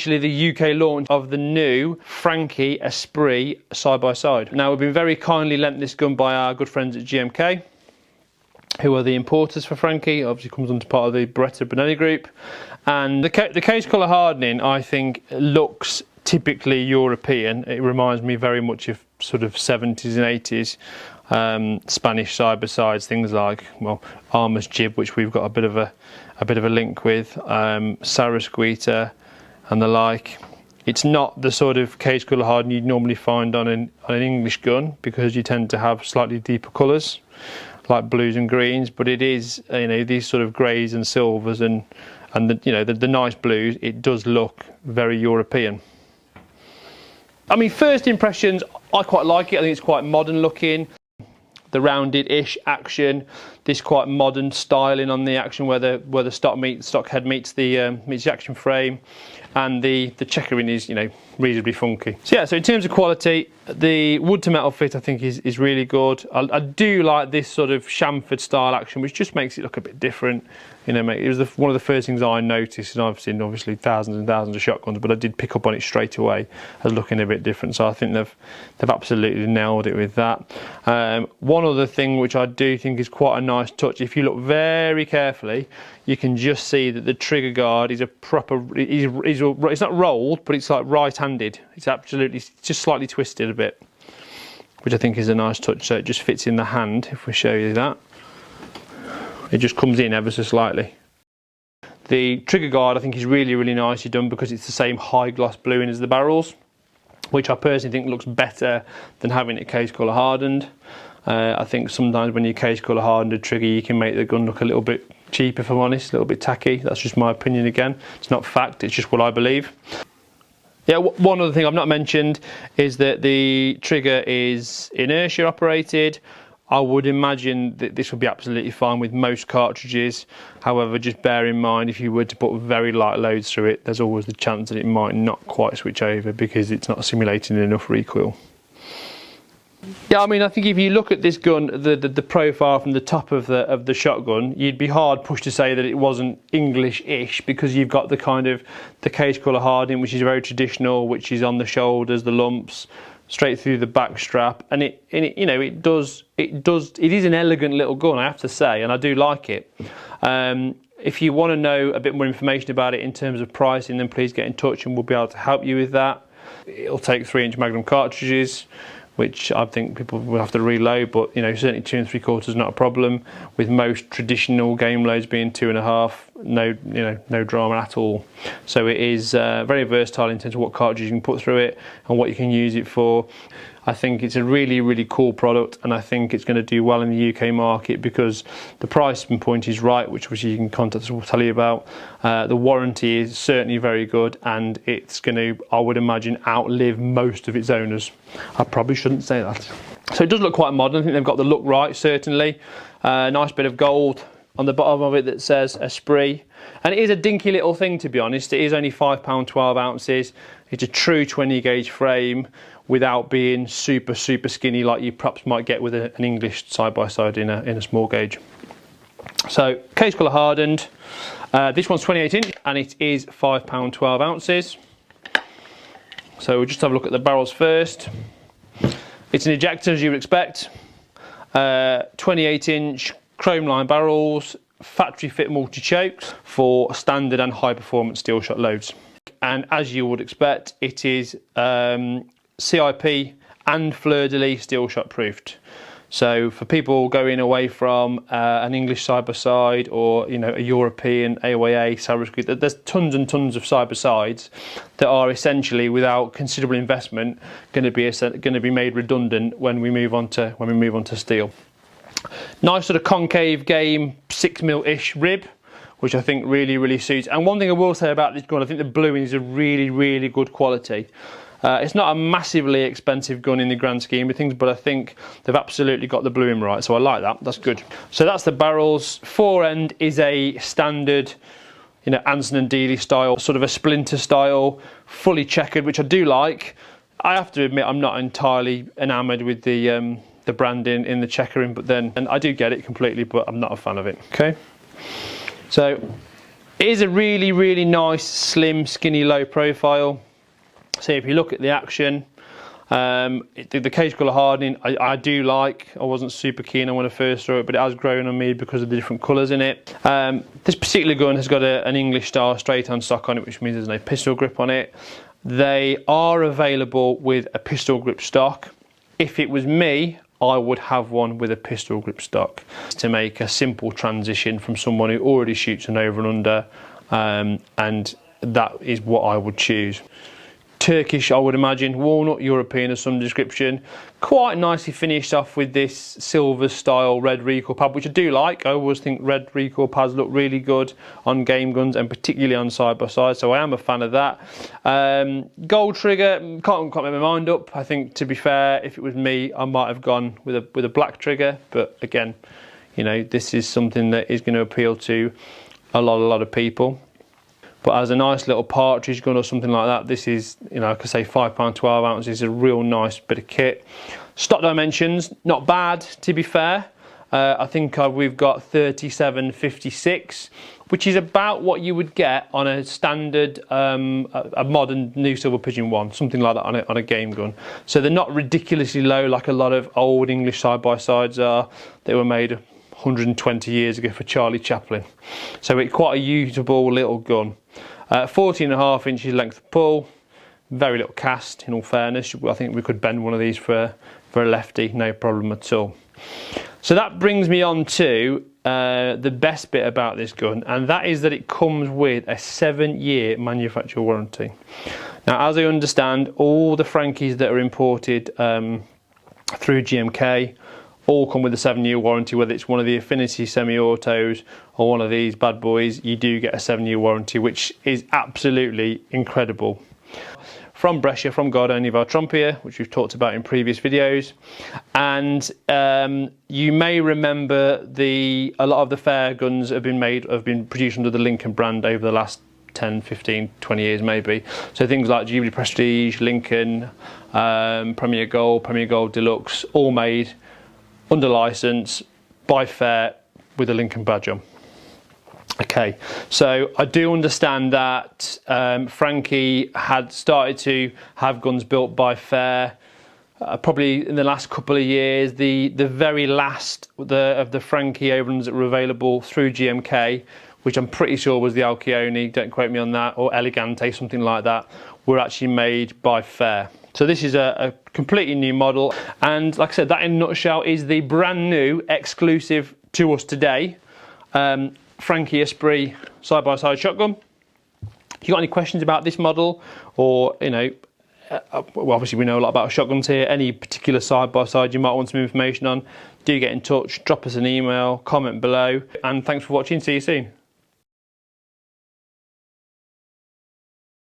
Actually, the UK launch of the new Franchi Esprit side-by-side. Now, we've been very kindly lent this gun by our good friends at GMK, who are the importers for Franchi. Obviously comes under part of the Beretta Benelli group. And the case colour hardening, I think, looks typically European. It reminds me very much of sort of 70s and 80s Spanish side-by-sides, things like, well, Armour's Jib, which we've got a bit of a link with, Sarasquita and the like. It's not the sort of case colour hardening you'd normally find on an English gun, because you tend to have slightly deeper colours like blues and greens, but it is, you know, these sort of greys and silvers and the nice blues. It does look very European. I mean, first impressions, I quite like it. I think it's quite modern looking. The rounded-ish action, this quite modern styling on the action where the stock head meets the action frame, and the checkering is, you know, reasonably funky. So yeah, so in terms of quality, the wood to metal fit I think is really good. I do like this sort of chamfered style action, which just makes it look a bit different. You know, it was one of the first things I noticed, and I've seen obviously thousands and thousands of shotguns, but I did pick up on it straight away as looking a bit different. So I think they've absolutely nailed it with that. One other thing which I do think is quite a nice touch, if you look very carefully, you can just see that the trigger guard is a proper, it's not rolled, but it's like right-handed. It's just slightly twisted a bit, which I think is a nice touch. So it just fits in the hand. If we show you that, it just comes in ever so slightly. The trigger guard I think is really, really nicely done, because it's the same high gloss bluing as the barrels, which I personally think looks better than having it case colour hardened. I think sometimes when you case colour hardened a trigger, you can make the gun look a little bit cheap, if I'm honest, a little bit tacky. That's just my opinion again. It's not fact, it's just what I believe. Yeah, one other thing I've not mentioned is that the trigger is inertia operated. I would imagine that this would be absolutely fine with most cartridges. However, just bear in mind, if you were to put very light loads through it, there's always the chance that it might not quite switch over because it's not simulating enough recoil. Yeah, I mean, I think if you look at this gun, the profile from the top of the shotgun, you'd be hard pushed to say that it wasn't English-ish, because you've got the kind of the case colour hardening, which is very traditional, which is on the shoulders, the lumps, straight through the back strap, and it is an elegant little gun, I have to say, and I do like it. If you want to know a bit more information about it in terms of pricing, then please get in touch and we'll be able to help you with that. It'll take 3-inch Magnum cartridges, which I think people will have to reload, but you know, certainly 2 3/4 is not a problem. With most traditional game loads being 2.5, no drama at all. So it is very versatile in terms of what cartridges you can put through it and what you can use it for. I think it's a really, really cool product, and I think it's going to do well in the UK market because the price point is right, which you can contact us, we'll tell you about. The warranty is certainly very good, and it's going to, I would imagine, outlive most of its owners. I probably shouldn't say that. So it does look quite modern. I think they've got the look right, certainly. Nice bit of gold on the bottom of it that says Esprit. And it is a dinky little thing, to be honest. It is only £5.12 ounces. It's a true 20 gauge frame without being super, super skinny like you perhaps might get with an English side-by-side in a small gauge. So, case colour hardened. This one's 28 inch and it is £5.12 ounces. So we'll just have a look at the barrels first. It's an ejector, as you would expect. 28 inch chrome line barrels, factory fit multi-chokes for standard and high performance steel shot loads. And as you would expect, it is CIP and fleur-de-lis steel shot proofed. So for people going away from an English side-by-side or a European AOA, Sarasquita, there's tons and tons of side-by-sides that are essentially, without considerable investment, going to be made redundant when we move on to steel. Nice sort of concave game 6mm-ish rib, which I think really, really suits. And one thing I will say about this gun, I think the bluing is a really, really good quality. It's not a massively expensive gun in the grand scheme of things, but I think they've absolutely got the bluing right, so I like that. That's good. So that's the barrels. Forend is a standard, Anson and Dealey style, sort of a splinter style, fully checkered, which I do like. I have to admit I'm not entirely enamoured with the branding in the checkering, and I do get it completely, but I'm not a fan of it. Okay, so It is a really, really nice, slim, skinny, low profile. So if you look at the action, the cage colour hardening I do like. I wasn't super keen on when I first saw it, but it has grown on me because of the different colours in it. This particular gun has got an English style straight on stock on it, which means there's no pistol grip on it. They are available with a pistol grip stock. If it was me, I would have one with a pistol grip stock to make a simple transition from someone who already shoots an over and under, and that is what I would choose. Turkish, I would imagine, walnut, European of some description. Quite nicely finished off with this silver style red recoil pad, which I do like. I always think red recoil pads look really good on game guns and particularly on side by side, so I am a fan of that. Gold trigger, can't make my mind up. I think, to be fair, if it was me, I might have gone with a black trigger, but again, you know, this is something that is going to appeal to a lot of people. But as a nice little partridge gun or something like that, this is, you know, like I say, £5, 12 ounces is a real nice bit of kit. Stock dimensions, not bad, to be fair. I think we've got 37-56, which is about what you would get on a standard, a modern new Silver Pigeon 1, something like that on a game gun. So they're not ridiculously low like a lot of old English side-by-sides are. They were made 120 years ago for Charlie Chaplin. So it's quite a usable little gun. 14.5 inches length of pull, very little cast in all fairness. I think we could bend one of these for a lefty, no problem at all. So that brings me on to the best bit about this gun, and that is that it comes with a 7-year manufacturer warranty. Now, as I understand, all the Franchies that are imported through GMK all come with a 7-year warranty. Whether it's one of the Affinity semi-autos or one of these bad boys, you do get a 7-year warranty, which is absolutely incredible. From Brescia, from Gardone Valtrompia, which we've talked about in previous videos. And you may remember a lot of the fair guns have been produced under the Lincoln brand over the last 10, 15, 20 years maybe. So things like Jubilee Prestige, Lincoln, Premier Gold Deluxe, all made under license by Fair with a Lincoln badge on. Okay, so I do understand that Franchi had started to have guns built by Fair probably in the last couple of years. The very last of the Franchi overruns that were available through GMK, which I'm pretty sure was the Alcione, don't quote me on that, or Elegante, something like that, were actually made by Fair. So this is a completely new model, and like I said, that in a nutshell is the brand new exclusive to us today Franchi Esprit side-by-side shotgun. If you got any questions about this model, or you know, well, obviously we know a lot about shotguns here, any particular side-by-side you might want some information on, do get in touch, drop us an email, comment below, and thanks for watching. See you soon.